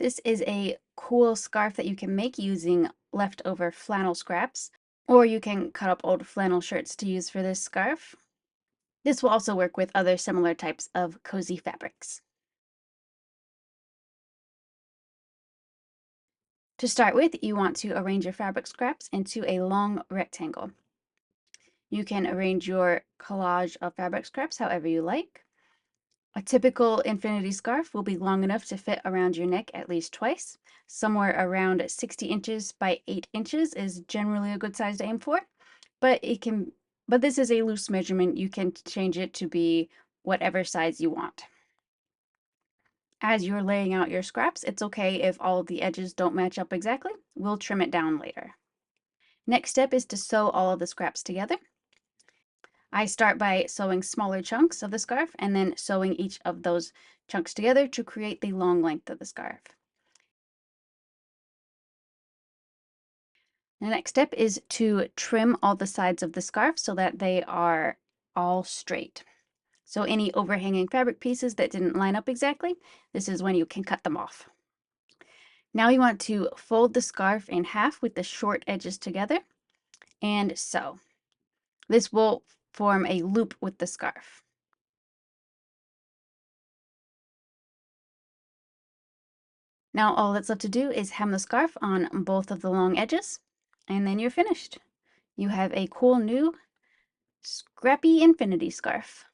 This is a cool scarf that you can make using leftover flannel scraps, or you can cut up old flannel shirts to use for this scarf. This will also work with other similar types of cozy fabrics. To start with, you want to arrange your fabric scraps into a long rectangle. You can arrange your collage of fabric scraps however you like. A typical infinity scarf will be long enough to fit around your neck at least twice. Somewhere around 60 inches by 8 inches is generally a good size to aim for, but this is a loose measurement. You can change it to be whatever size you want. As you're laying out your scraps, it's okay if all of the edges don't match up exactly. We'll trim it down later. Next step is to sew all of the scraps together. I start by sewing smaller chunks of the scarf and then sewing each of those chunks together to create the long length of the scarf. The next step is to trim all the sides of the scarf so that they are all straight. So any overhanging fabric pieces that didn't line up exactly, this is when you can cut them off. Now you want to fold the scarf in half with the short edges together and sew. This will form a loop with the scarf. Now all that's left to do is hem the scarf on both of the long edges, and then you're finished. You have a cool new scrappy infinity scarf.